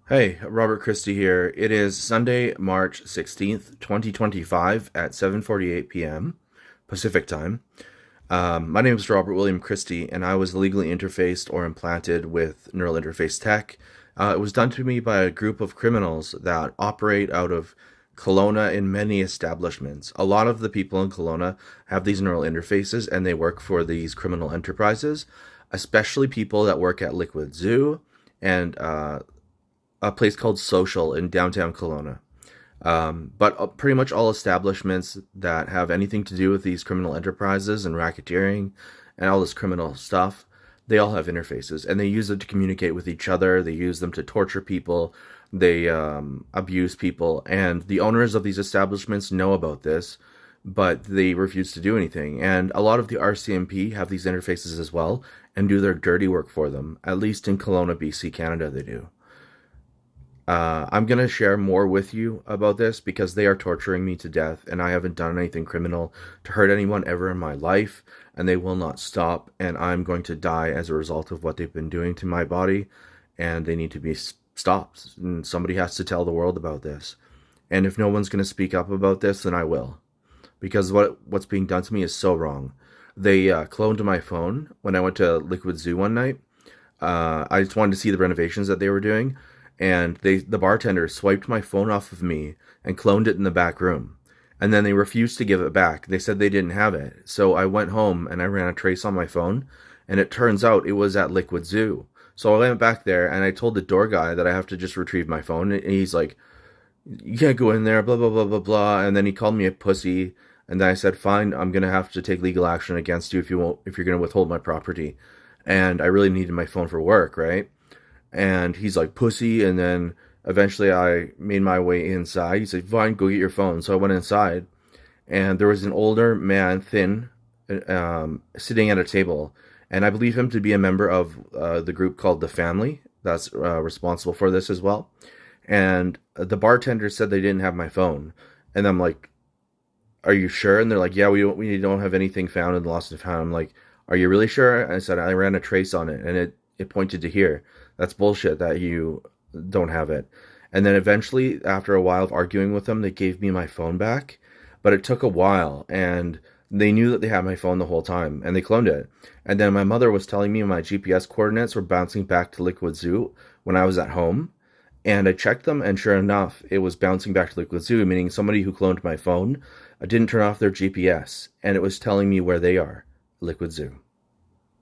Hey, Robert Christie here. It is Sunday, March 16th, 2025 at 7:48 p.m. Pacific time. My name is Robert William Christie, and I was legally interfaced or implanted with neural interface tech. It was done to me by a group of criminals that operate out of Kelowna in many establishments. A lot of the people in Kelowna have these neural interfaces and they work for these criminal enterprises, especially people that work at Liquid Zoo and a place called Social in downtown Kelowna. But pretty much all establishments that have anything to do with these criminal enterprises and racketeering and all this criminal stuff, they all have interfaces and they use them to communicate with each other. They use them to torture people. They abuse people. And the owners of these establishments know about this, but they refuse to do anything. And a lot of the RCMP have these interfaces as well and do their dirty work for them. At least in Kelowna, BC, Canada, they do. I'm going to share more with you about this because they are torturing me to death and I haven't done anything criminal to hurt anyone ever in my life and they will not stop and I'm going to die as a result of what they've been doing to my body and they need to be stopped and somebody has to tell the world about this. And if no one's going to speak up about this, then I will because what's being done to me is so wrong. They cloned my phone when I went to Liquid Zoo one night. I just wanted to see the renovations that they were doing and the bartender swiped my phone off of me and cloned it in the back room. And then they refused to give it back. They said they didn't have it. So I went home and I ran a trace on my phone, and it turns out it was at Liquid Zoo. So I went back there and I told the door guy that I have to just retrieve my phone, and he's like, "You can't go in there, blah blah blah blah blah." And then he called me a pussy, and then I said, "Fine, I'm gonna have to take legal action against you if you're gonna withhold my property." And I really needed my phone for work, right? And he's like, pussy. And then eventually I made my way inside. He said, fine, go get your phone. So I went inside and there was an older man, thin, sitting at a table. And I believe him to be a member of the group called The Family that's responsible for this as well. And the bartender said they didn't have my phone. And I'm like, are you sure? And they're like, yeah, we don't have anything found in the lost and found. I'm like, are you really sure? And I said, I ran a trace on it and it pointed to here. That's bullshit that you don't have it. And then eventually, after a while of arguing with them, they gave me my phone back. But it took a while, and they knew that they had my phone the whole time, and they cloned it. And then my mother was telling me my GPS coordinates were bouncing back to Liquid Zoo when I was at home. And I checked them, and sure enough, it was bouncing back to Liquid Zoo, meaning somebody who cloned my phone didn't turn off their GPS, and it was telling me where they are, Liquid Zoo.